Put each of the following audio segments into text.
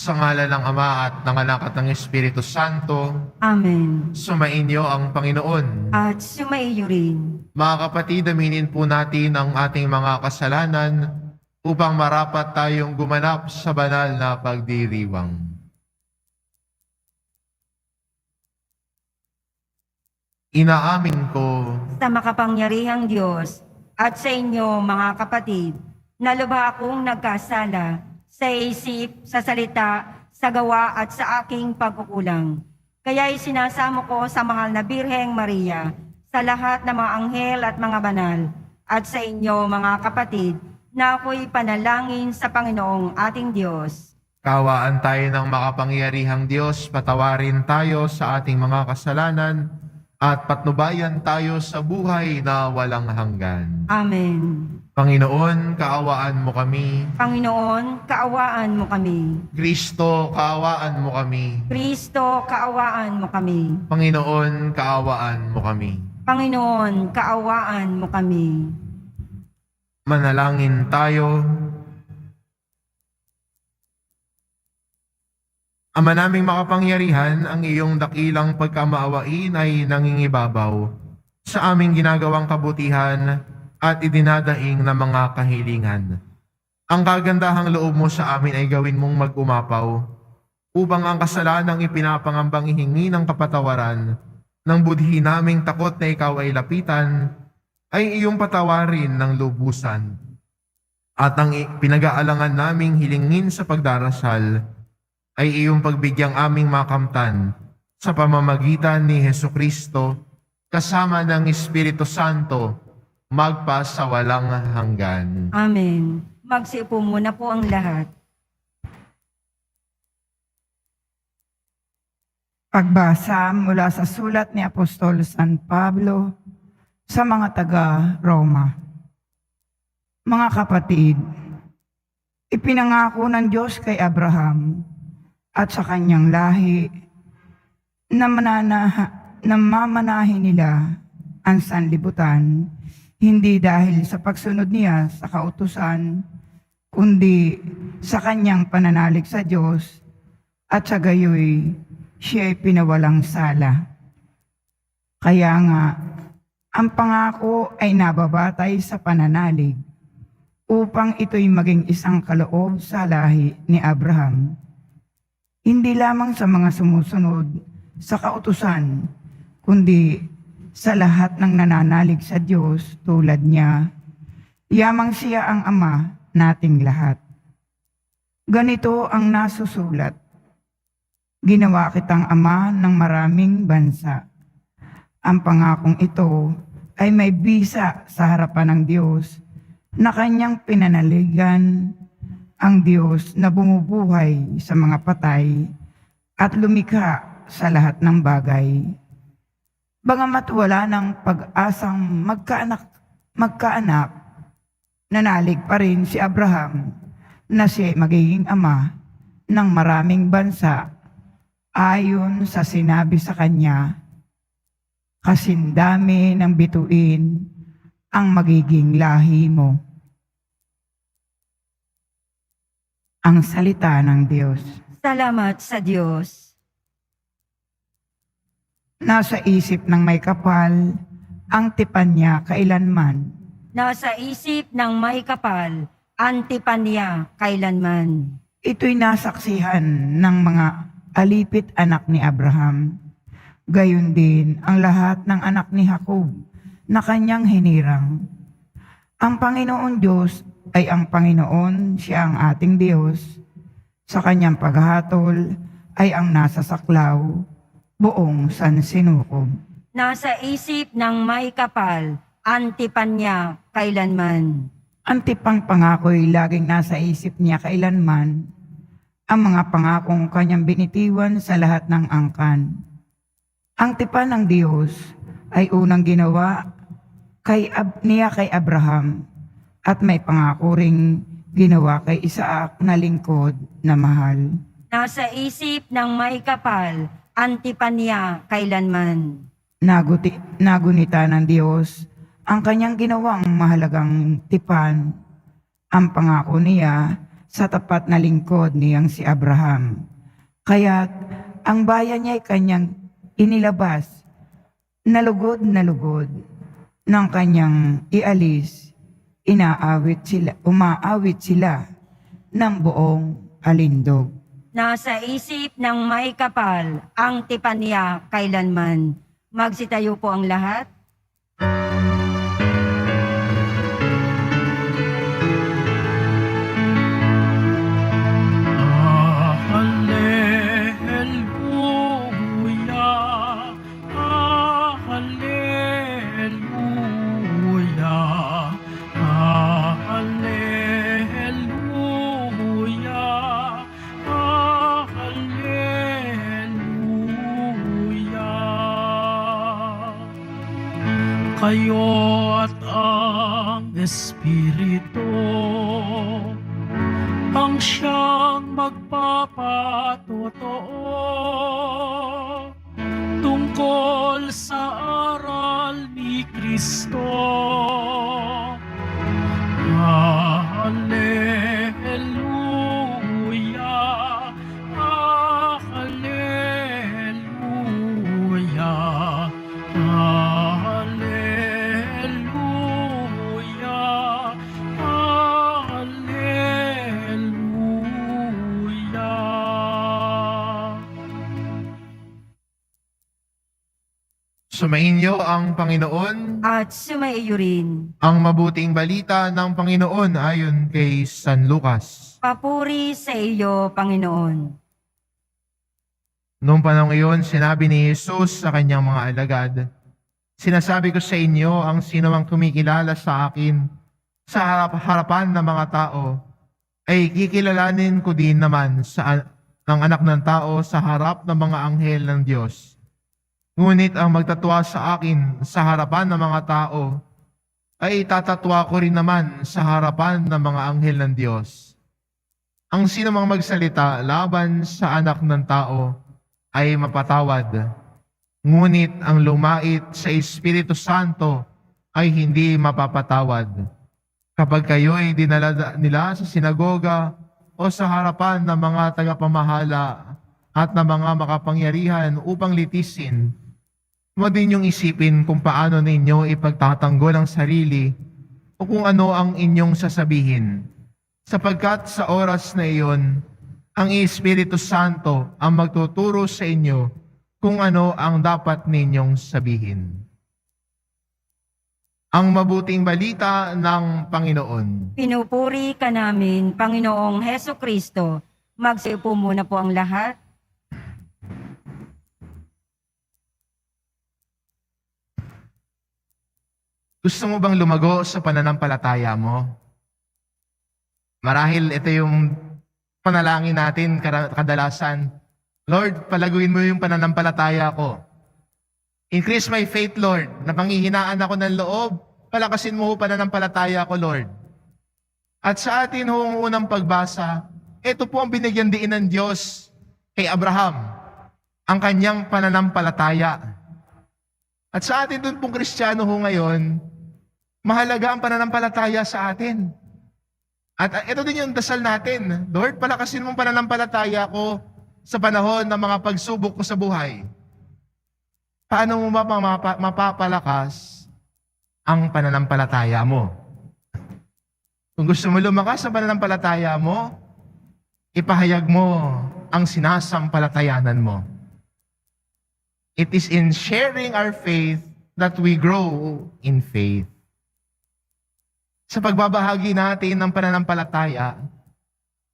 Sa ngalan ng Ama at ng Anak at ng Espiritu Santo, Amen. sumainyo ang Panginoon. At sumaiyo rin. Mga kapatid, aminin po natin ang ating mga kasalanan upang marapat tayong gumanap sa banal na pagdiriwang. Inaamin ko Sa makapangyarihang Diyos at sa inyo mga kapatid, na lubha akong nagkasala sa isip, sa salita, sa gawa at sa aking pagkukulang. Kaya'y sinasamo ko sa mahal na Birheng Maria, sa lahat ng mga anghel at mga banal, at sa inyo mga kapatid, na ako'y panalangin sa Panginoong ating Diyos. kawaan tayo ng makapangyarihang Diyos, patawarin tayo sa ating mga kasalanan at patnubayan tayo sa buhay na walang hanggan. Amen. Panginoon, kaawaan mo kami. Panginoon, kaawaan mo kami. Kristo, kaawaan mo kami. Kristo, kaawaan mo kami. Panginoon, kaawaan mo kami. Panginoon, kaawaan mo kami. Manalangin tayo. Ama naming makapangyarihan, ang iyong dakilang pagkamaawain ay nangingibabaw sa aming ginagawang kabutihan at idinadaing na mga kahilingan. Ang kagandahang loob mo sa amin ay gawin mong mag-umapaw upang ang kasalanang ipinapangambang ihingi ng kapatawaran ng budhi naming takot na ikaw ay lapitan ay iyong patawarin ng lubusan. At ang pinag-aalangan naming hilingin sa pagdarasal ay iyong pagbigyang aming makamtan sa pamamagitan ni Hesukristo kasama ng Espiritu Santo magpa sa walang hanggan. Amen. Magsiupo muna po ang lahat. Pagbasa mula sa sulat ni Apostol San Pablo sa mga taga-Roma. Mga kapatid, ipinangako ng Diyos kay Abraham at sa kanyang lahi na mamanahin nila ang sanlibutan, hindi dahil sa pagsunod niya sa kautusan, kundi sa kanyang pananalig sa Diyos at sa gayoy siya'y pinawalang sala. Kaya nga, ang pangako ay nababatay sa pananalig upang ito'y maging isang kaloob sa lahi ni Abraham. Hindi lamang sa mga sumusunod sa kautusan, kundi sa lahat ng nananalig sa Diyos tulad niya, yamang siya ang Ama nating lahat. Ganito ang nasusulat: ginawa kitang ama ng maraming bansa. Ang pangakong ito ay may bisa sa harapan ng Diyos na kanyang pinanaligan, ang Diyos na bumubuhay sa mga patay at lumikha sa lahat ng bagay. Bagamat wala ng pag-asang magkaanak, nanalig pa rin si Abraham na siya magiging ama ng maraming bansa ayon sa sinabi sa kanya, kasindami ng bituin ang magiging lahi mo. Ang salita ng Diyos. Salamat sa Diyos. Nasa isip ng may kapal, ang tipan niya kailanman. Nasa isip ng may kapal, antipan niya kailanman. Ito'y nasaksihan ng mga alipit anak ni Abraham. Gayon din ang lahat ng anak ni Jacob na kanyang hinirang. Ang Panginoon Diyos ay ang Panginoon, siya ang ating Diyos. Sa kanyang paghatol ay ang nasa saklaw, buong sansinukob. Nasa isip ng may kapal, antipan niya kailanman. Ang tipang pangako'y laging nasa isip niya kailanman, ang mga pangakong kanyang binitiwan sa lahat ng angkan. Ang tipan ng Diyos ay unang ginawa niya kay Abraham at may pangako ring ginawa kay Isaac na lingkod na mahal. Nasa isip ng may kapal, antipan niya kailanman. Nagunita ng Diyos ang kanyang ginawang mahalagang tipan. Ang pangako niya sa tapat na lingkod niyang si Abraham. Kaya't ang bayan niya ay kanyang inilabas na lugod ng kanyang ialis, umaawit sila ng buong alindog. Nasa isip ng may kapal ang tipan niya kailanman. Magsitayo po ang lahat. Hallelujah, hallelujah, hallelujah, hallelujah. Kayo at ang Espiritu ang siyang magpapatotoo tungkol sa aral ni Kristo. Hallelujah, hallelujah, hallelujah, hallelujah. Sumainyo ang Panginoon. At sumaiyo rin. Ang mabuting balita ng Panginoon ayon kay San Lucas. Papuri sa iyo, Panginoon. Noong panahon iyon, sinabi ni Jesus sa kanyang mga alagad, "Sinasabi ko sa inyo, ang sino mang kumikilala sa akin sa harapan ng mga tao, ay kikilalanin ko din naman ng anak ng tao sa harap ng mga anghel ng Diyos. Ngunit ang magtatwa sa akin sa harapan ng mga tao, ay tatatwa ko rin naman sa harapan ng mga anghel ng Diyos. Ang sino mang magsalita laban sa anak ng tao ay mapatawad. Ngunit ang lumait sa Espiritu Santo ay hindi mapapatawad. Kapag kayo'y dinala nila sa sinagoga o sa harapan ng mga tagapamahala at ng mga makapangyarihan upang litisin, mo din yung isipin kung paano ninyo ipagtatanggol ang sarili o kung ano ang inyong sasabihin. Sapagkat sa oras na iyon, ang Espiritu Santo ang magtuturo sa inyo kung ano ang dapat ninyong sabihin." Ang mabuting balita ng Panginoon. Pinupuri ka namin, Panginoong Heso Kristo. Magsiupo muna po ang lahat. Gusto mo bang lumago sa pananampalataya mo? Marahil ito yung panalangin natin kadalasan. Lord, palaguin mo yung pananampalataya ko. Increase my faith, Lord. Napanghihinaan ako ng loob. Palakasin mo ang pananampalataya ko, Lord. At sa atin ang unang pagbasa, ito po ang binigyan diin ng Diyos kay Abraham, ang kanyang pananampalataya. At sa atin dun pong Kristiyano ngayon, mahalaga ang pananampalataya sa atin. At ito din yung dasal natin. Lord, palakasin mong pananampalataya ko sa panahon ng mga pagsubok ko sa buhay. Paano mo mapapalakas ang pananampalataya mo? Kung gusto mo lumakas sa pananampalataya mo, ipahayag mo ang sinasampalatayanan mo. It is in sharing our faith that we grow in faith. Sa pagbabahagi natin ng pananampalataya,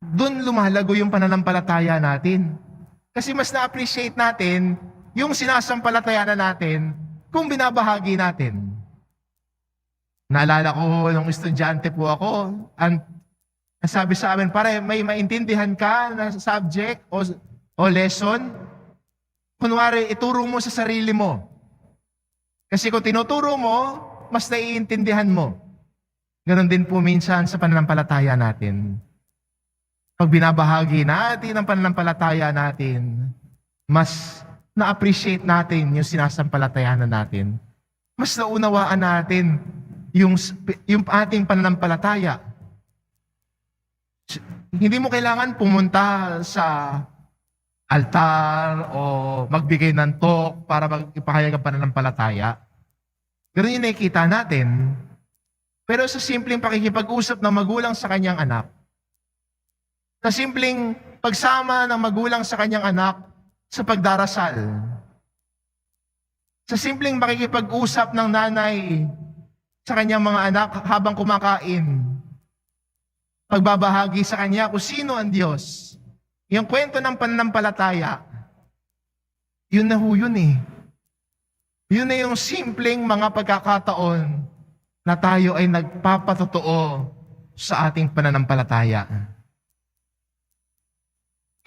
doon lumalago yung pananampalataya natin. Kasi mas na-appreciate natin yung sinasampalatayanan natin kung binabahagi natin. Naalala ko nung estudyante po ako, sabi sa amin, pare, may maintindihan ka na subject o lesson, kunwari, ituro mo sa sarili mo. Kasi kung tinuturo mo, mas naiintindihan mo. Ganon din po minsan sa pananampalataya natin. Pag binabahagi natin ang pananampalataya natin, mas na-appreciate natin yung sinasampalatayanan natin. Mas naunawaan natin yung ating pananampalataya. Hindi mo kailangan pumunta sa altar o magbigay ng talk para magpahayag ang pananampalataya. Ganun yung nakikita natin. Pero sa simpleng pakikipag-usap ng magulang sa kanyang anak, sa simpleng pagsama ng magulang sa kanyang anak sa pagdarasal, sa simpleng makikipag-usap ng nanay sa kanyang mga anak habang kumakain, pagbabahagi sa kanya kung sino ang Diyos, yung kwento ng pananampalataya, yun na ho yun eh. Yun na yung simpleng mga pagkakataon na tayo ay nagpapatotoo sa ating pananampalataya.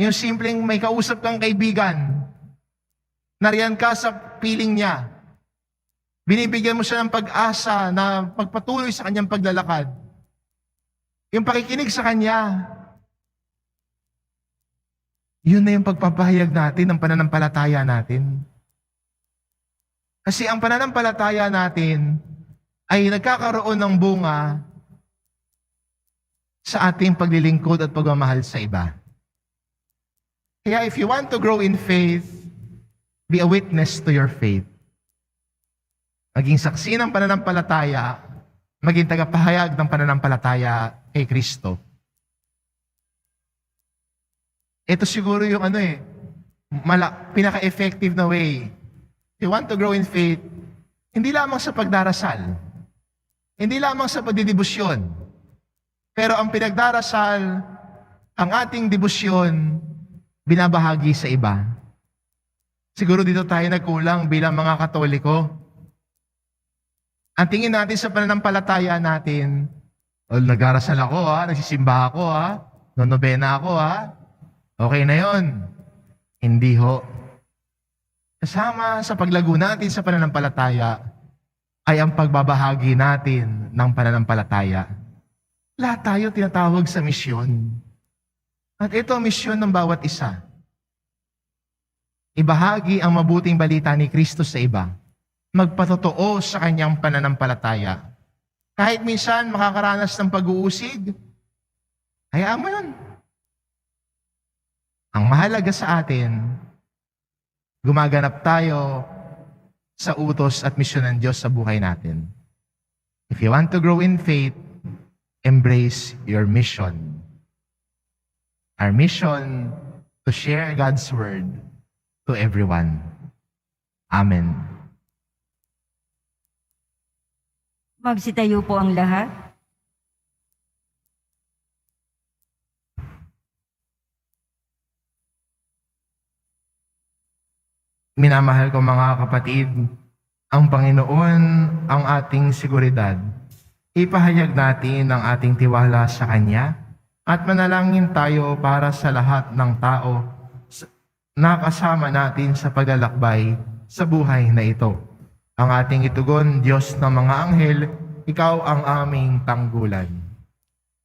Yung simpleng may kausap kang kaibigan, nariyan ka sa piling niya, binibigyan mo siya ng pag-asa na pagpatuloy sa kanyang paglalakad. Yung pakikinig sa kanya, yun na yung pagpapahayag natin ng pananampalataya natin. Kasi ang pananampalataya natin ay nagkakaroon ng bunga sa ating paglilingkod at pagmamahal sa iba. Kaya if you want to grow in faith, be a witness to your faith. Maging saksi ng pananampalataya, maging tagapahayag ng pananampalataya kay Kristo. Ito siguro yung pinaka-effective na way. If you want to grow in faith, hindi lamang sa pagdarasal, hindi lamang sa pagdidibusyon, pero ang pinagdarasal, ang ating dibusyon, binabahagi sa iba. Siguro dito tayo nagkulang bilang mga Katoliko. Ang tingin natin sa pananampalataya natin, nagdarasal ako nagsisimba ako nonobena ako okay na yon. Hindi ho. Kasama sa paglago natin sa pananampalataya ay ang pagbabahagi natin ng pananampalataya. Lahat tayo tinatawag sa misyon. At ito ang misyon ng bawat isa. Ibahagi ang mabuting balita ni Kristo sa iba. Magpatotoo sa kanyang pananampalataya. Kahit minsan makakaranas ng pag-uusig, hayaan mo yun. Ang mahalaga sa atin, gumaganap tayo sa utos at misyon ng Diyos sa buhay natin. If you want to grow in faith, embrace your mission. Our mission to share God's word to everyone. Amen. Magsitayo po ang lahat. Minamahal ko mga kapatid, ang Panginoon ang ating seguridad. Ipahayag natin ang ating tiwala sa Kanya at manalangin tayo para sa lahat ng tao na kasama natin sa paglalakbay sa buhay na ito. Ang ating itugon, Diyos ng mga anghel, Ikaw ang aming tanggulan.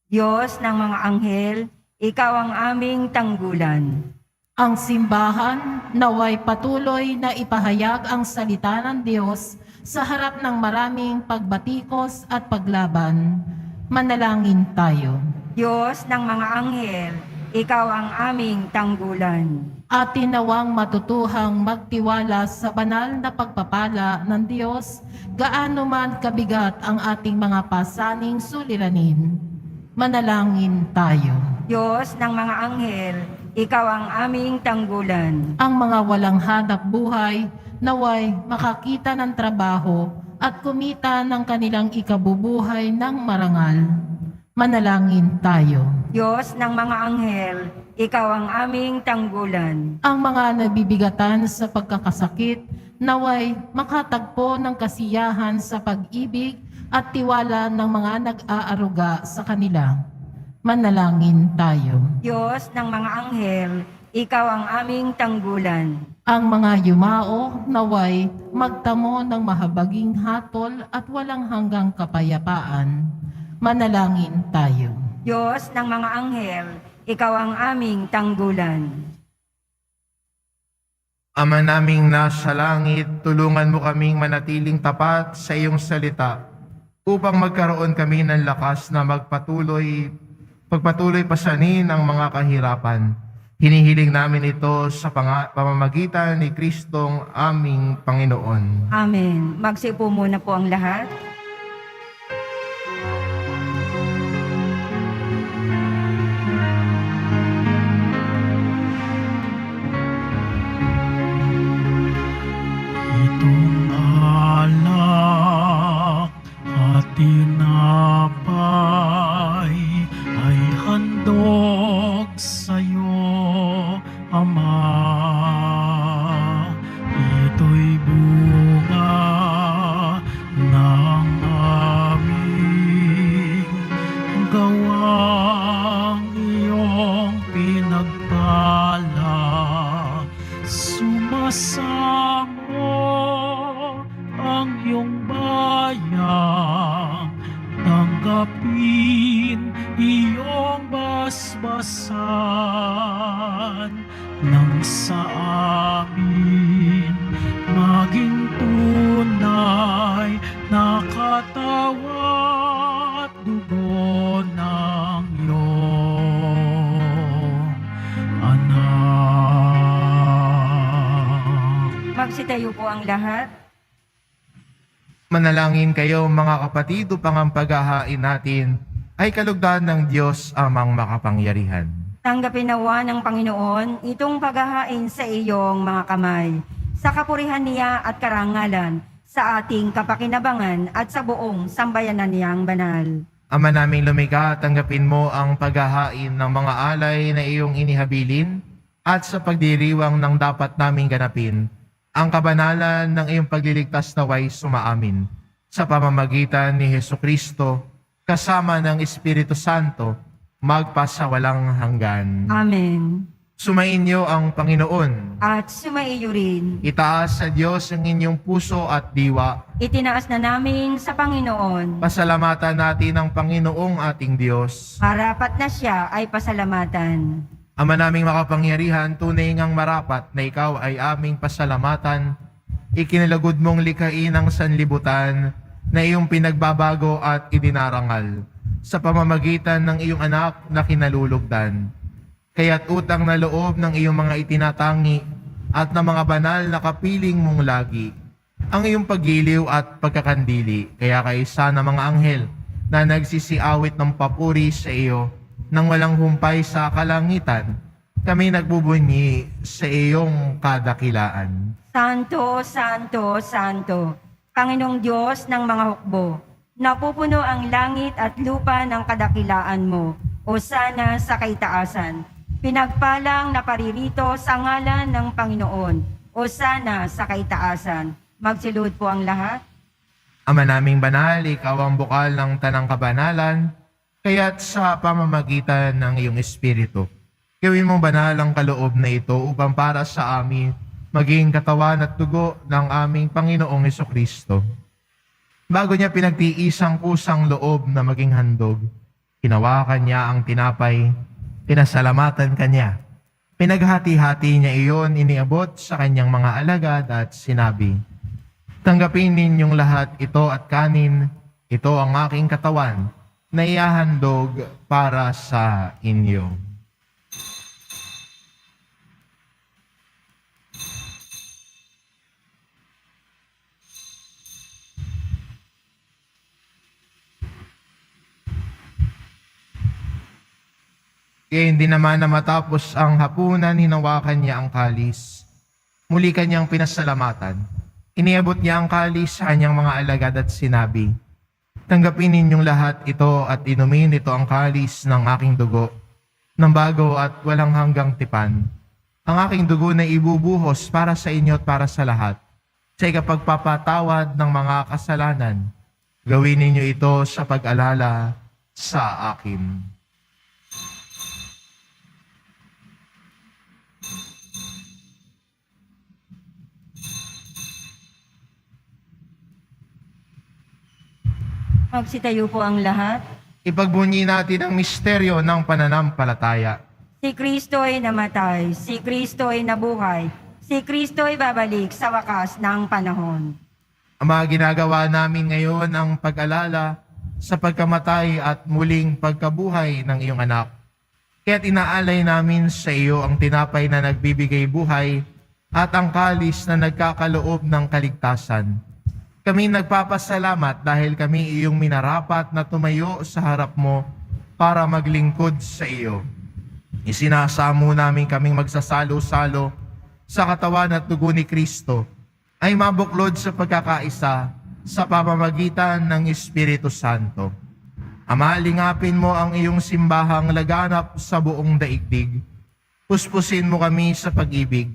Diyos ng mga anghel, Ikaw ang aming tanggulan. Ang simbahan naway patuloy na ipahayag ang salita ng Diyos sa harap ng maraming pagbatikos at paglaban. Manalangin tayo. Diyos ng mga anghel, Ikaw ang aming tanggulan. At tinawang matutuhang magtiwala sa banal na pagpapala ng Diyos, gaano man kabigat ang ating mga pasaning suliranin. Manalangin tayo. Diyos ng mga anghel, Ikaw ang aming tanggulan. Ang mga walang hanap buhay, naway makakita ng trabaho at kumita ng kanilang ikabubuhay ng marangal. Manalangin tayo. Diyos ng mga anghel, Ikaw ang aming tanggulan. Ang mga nabibigatan sa pagkakasakit, naway makatagpo ng kasiyahan sa pag-ibig at tiwala ng mga nag-aaruga sa kanila. Manalangin tayo. Diyos ng mga anghel, Ikaw ang aming tanggulan. Ang mga yumao, naway magtamo ng mahabaging hatol at walang hanggang kapayapaan. Manalangin tayo. Diyos ng mga anghel, Ikaw ang aming tanggulan. Ama naming nasa langit, tulungan mo kaming manatiling tapat sa iyong salita upang magkaroon kami ng lakas na magpatuloy pagpatuloy pasanin ang mga kahirapan. Hinihiling namin ito sa pamamagitan ni Kristong aming Panginoon. Amen. Magsiupo muna po ang lahat. Itong alak at tinapay ay handog sa'yo, Ama. Ito'y bunga ng aming gawang iyong pinagpala. Sumasamo ang iyong bayang, tanggapin iyong basbasan, nang sa amin maging tunay na katawan at dugo ng iyong anak. Magsitayo po ang lahat. Manalangin kayo mga kapatid upang ang paghahain natin ay kalugdan ng Diyos amang makapangyarihan. Tanggapin nawa ng Panginoon itong paghahain sa iyong mga kamay, sa kapurihan niya at karangalan, sa ating kapakinabangan at sa buong sambayanan niyang banal. Ama naming lumikha, tanggapin mo ang paghahain ng mga alay na iyong inihabilin at sa pagdiriwang ng dapat naming ganapin, ang kabanalan ng iyong pagliligtas naway sumaamin. Sa pamamagitan ni Hesukristo, kasama ng Espiritu Santo, magpasawalang hanggan. Amen. Sumainyo ang Panginoon. At sumaiyo rin. Itaas sa Diyos ang inyong puso at diwa. Itinaas na namin sa Panginoon. Pasalamatan natin ang Panginoong ating Diyos. Marapat na siya ay pasalamatan. Ama naming makapangyarihan, tunay ngang marapat na ikaw ay aming pasalamatan. Ikinalagod mong likhain ang sanlibutan na iyong pinagbabago at idinarangal sa pamamagitan ng iyong anak na kinalulugdan. Kaya't utang na loob ng iyong mga itinatangi at ng mga banal na kapiling mong lagi ang iyong paggiliw at pagkakandili. Kaya kaisa na mga anghel na nagsisiawit ng papuri sa iyo nang walang humpay sa kalangitan, kami nagbubunyi sa iyong kadakilaan. Santo, Santo, Santo, Panginoong Diyos ng mga hukbo, napupuno ang langit at lupa ng kadakilaan mo, o sana sa kaitaasan. Pinagpalang na paririto sa ngalan ng Panginoon, o sana sa kaitaasan. Magsilud po ang lahat. Ama naming banal, ikaw ang bukal ng tanang kabanalan, kaya't sa pamamagitan ng iyong Espiritu, gawin mong banal ang kaloob na ito upang para sa amin maging katawan at dugo ng aming Panginoong Hesukristo. Bago niya pinagtiisang kusang loob na maging handog, hinawakan niya ang tinapay, pinasalamatan kanya. Pinaghati-hati niya iyon, iniabot sa kanyang mga alagad at sinabi, "Tanggapin ninyong lahat ito at kanin, ito ang aking katawan na ihahandog para sa inyo." Kaya hindi naman na matapos ang hapunan, hinawakan niya ang kalis. Muli kanyang pinasalamatan. Iniabot niya ang kalis sa kanyang mga alagad at sinabi, "Tanggapin ninyong lahat ito at inumin ito ang kalis ng aking dugo, ng bago at walang hanggang tipan. Ang aking dugo na ibubuhos para sa inyo at para sa lahat, sa ikapagpapatawad ng mga kasalanan. Gawin ninyo ito sa pag-alala sa akin." Magsitayo po ang lahat. Ipagbunyi natin ang misteryo ng pananampalataya. Si Kristo ay namatay, si Kristo ay nabuhay, si Kristo ay babalik sa wakas ng panahon. Ama, ginagawa namin ngayon ang pag-alala sa pagkamatay at muling pagkabuhay ng iyong anak. Kaya't inaalay namin sa iyo ang tinapay na nagbibigay buhay at ang kalis na nagkakaloob ng kaligtasan. Kami nagpapasalamat dahil kami iyong minarapat na tumayo sa harap mo para maglingkod sa iyo. Isinasamo namin kaming magsasalo-salo sa katawan at dugo ni Kristo ay mabuklod sa pagkakaisa sa pamamagitan ng Espiritu Santo. Ama, lingapin mo ang iyong simbahang laganap sa buong daigdig. Puspusin mo kami sa pag-ibig,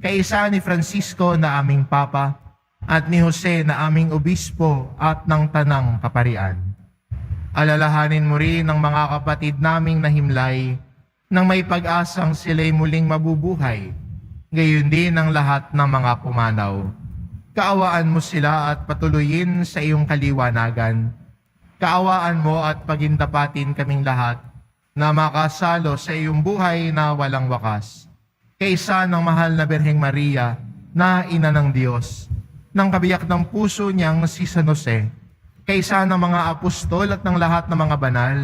kaisa ni Francisco na aming Papa at ni Jose na aming Obispo at ng Tanang Kaparian. Alalahanin mo rin ang mga kapatid naming nahimlay nang may pag-asang sila'y muling mabubuhay, gayon din ang lahat ng mga pumanaw. Kaawaan mo sila at patuloyin sa iyong kaliwanagan. Kaawaan mo at pagindapatin kaming lahat na makasalo sa iyong buhay na walang wakas. Kaisa ng mahal na Birheng Maria na Ina ng Diyos, ng kabiyak ng puso niyang si San Jose, kaisa ng mga apostol at ng lahat ng mga banal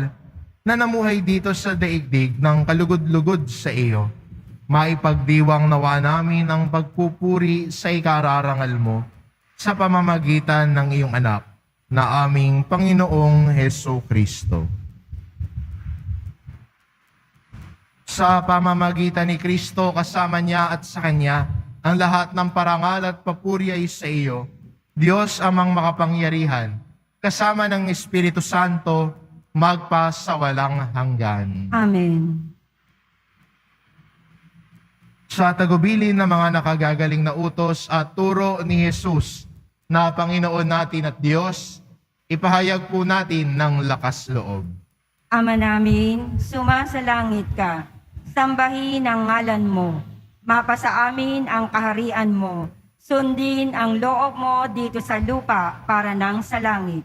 na namuhay dito sa daigdig ng kalugod-lugod sa iyo. Maipagdiwang nawa namin ang pagpupuri sa ikararangal mo sa pamamagitan ng iyong anak na aming Panginoong Heso Kristo. Sa pamamagitan ni Kristo, kasama niya at sa Kanya, ang lahat ng parangal at papuri ay sa iyo, Diyos amang makapangyarihan, kasama ng Espiritu Santo, magpa sa walang hanggan. Amen. Sa tagubilin ng mga nakagagaling na utos at turo ni Jesus na Panginoon natin at Diyos, ipahayag po natin ng lakas loob. Ama namin, sumasalangit ka, sambahin ang ngalan mo, mapasa amin ang kaharian mo, sundin ang loob mo dito sa lupa para nang sa langit.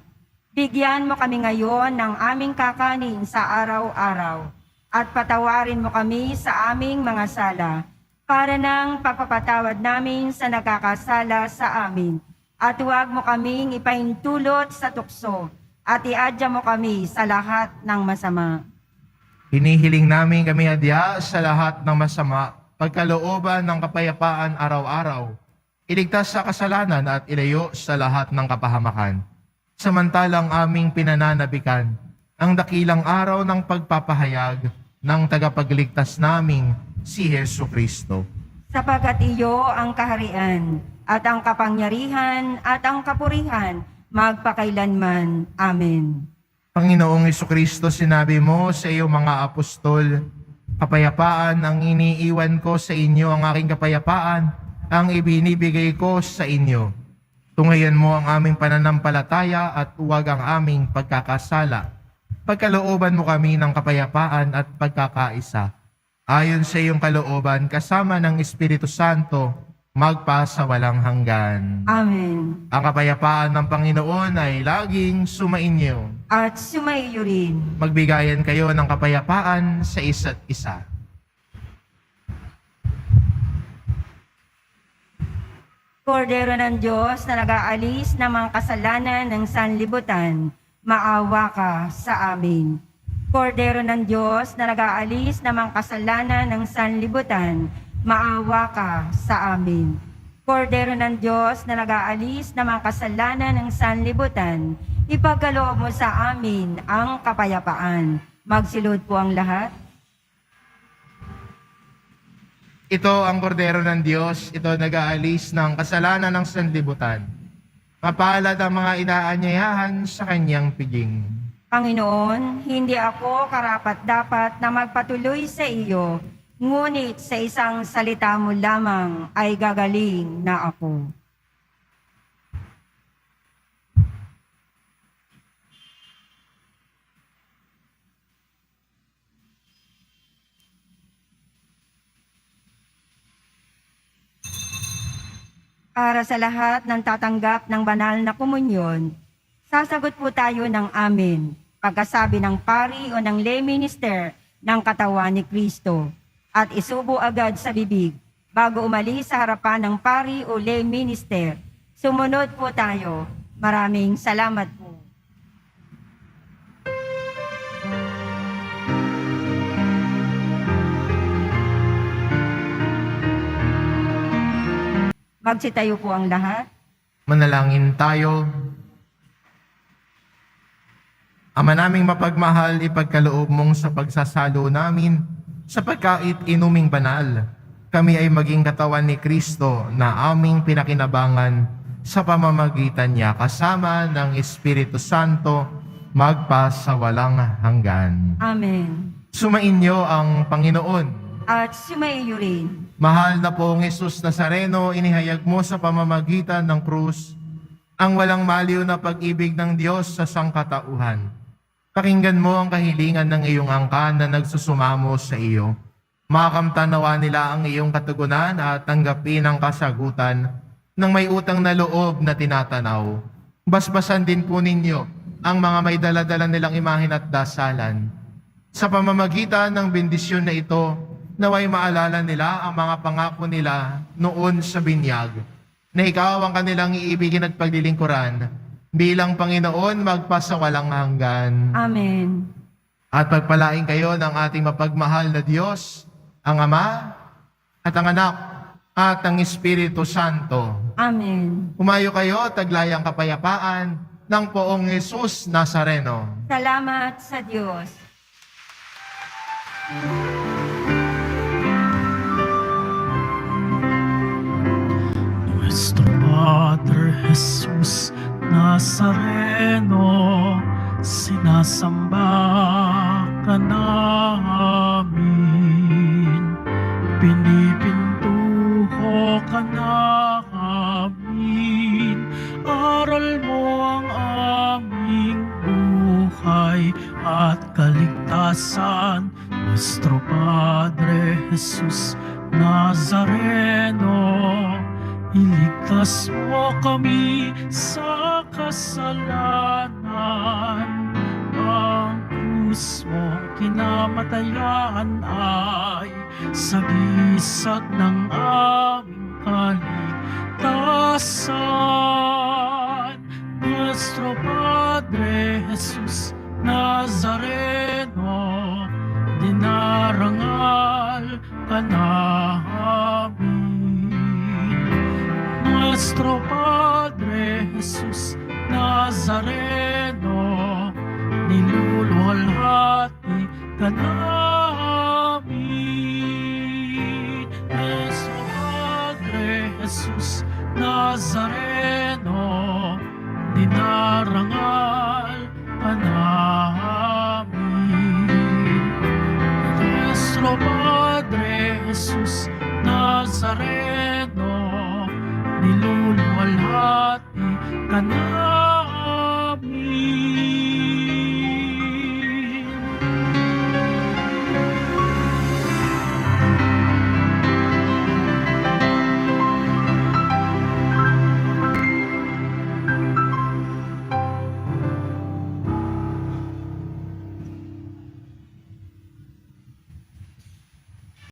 Bigyan mo kami ngayon ng aming kakanin sa araw-araw at patawarin mo kami sa aming mga sala para nang pagpapatawad namin sa nagkakasala sa amin. At huwag mo kaming ipahintulot sa tukso at iadya mo kami sa lahat ng masama. Hinihiling namin kami adya sa lahat ng masama, pagkalooban ng kapayapaan araw-araw, iligtas sa kasalanan at ilayo sa lahat ng kapahamakan. Samantalang aming pinananabikan ang dakilang araw ng pagpapahayag ng tagapagligtas naming si Hesu Kristo. Sapagkat iyo ang kaharian at ang kapangyarihan at ang kapurihan magpakailanman. Amen. Panginoong Jesucristo, sinabi mo sa iyong mga apostol, kapayapaan ang iniiwan ko sa inyo, ang aking kapayapaan ang ibinibigay ko sa inyo. Tungayan mo ang aming pananampalataya at huwag ang aming pagkakasala. Pagkalooban mo kami ng kapayapaan at pagkakaisa. Ayon sa iyong kalooban, kasama ng Espiritu Santo, magpa sa walang hanggan. Amen. Ang kapayapaan ng Panginoon ay laging sumainyo. At sumaiyo rin. Magbigayan kayo ng kapayapaan sa isa't isa. Kordero ng Diyos na nag-aalis ng mga kasalanan ng sanlibutan, maawa ka sa amin. Kordero ng Diyos na nag-aalis ng mga kasalanan ng sanlibutan, maawa ka sa amin. Kordero ng Diyos na nag-aalis ng mga kasalanan ng sanlibutan, ipagkaloob mo sa amin ang kapayapaan. Magsilod po ang lahat. Ito ang kordero ng Diyos, ito nag-aalis ng kasalanan ng sanlibutan. Mapalad ang mga inaanyayahan sa kanyang piging. Panginoon, hindi ako karapat-dapat na magpatuloy sa iyo, ngunit sa isang salita mo lamang ay gagaling na ako. Para sa lahat ng tatanggap ng banal na komunyon, sasagot po tayo ng amen pagkasabi ng pari o ng lay minister ng katawan ni Kristo at isubo agad sa bibig bago umalis sa harapan ng pari o lay minister. Sumunod po tayo. Maraming salamat po. Magsitayo po ang lahat. Manalangin tayo. Ama naming mapagmahal, ipagkaloob mong sa pagsasalo namin sa pagkait inuming banal, kami ay maging katawan ni Kristo na aming pinakinabangan sa pamamagitan niya kasama ng Espiritu Santo magpasawalang hanggan. Amen. Sumainyo ang Panginoon. At sumaiyo rin. Mahal na pong Jesus Nazareno, inihayag mo sa pamamagitan ng krus ang walang maliw na pag-ibig ng Diyos sa sangkatauhan. Pakinggan mo ang kahilingan ng iyong angkan na nagsusumamo sa iyo. Makamtanawa nila ang iyong katugunan at tanggapin ang kasagutan ng may utang na loob na tinatanaw. Basbasan din po ninyo ang mga may daladala nilang imahin at dasalan. Sa pamamagitan ng bendisyon na ito, naway maalala nila ang mga pangako nila noon sa binyag, na ikaw ang kanilang iibigin at paglilingkuran bilang Panginoon magpasawalang hanggan. Amen. At pagpalain kayo ng ating mapagmahal na Diyos, ang Ama at ang Anak at ang Espiritu Santo. Amen. Humayo kayo, taglayang kapayapaan ng poong Jesus Nazareno. Salamat sa Diyos. Nuestro Padre Jesus Nazareno, sinasamba ka namin, pinipintuho ka namin, aral mo ang aming buhay at kaligtasan. Nuestro Padre Jesus Nazareno, iligtas mo kami sa kasalanan. Ang krus mong kinamatayan ay sagisag ng aming kaligtasan. Nuestro Padre Jesus Nazareno, dinarangal ka namin. Nuestro Padre Jesus Nazareno, niluluwalhati ka namin. Nuestro Padre Jesus Nazareno, dinarangal ka namin. Nuestro Padre Jesus Nazareno, niluluwalhati ka namin.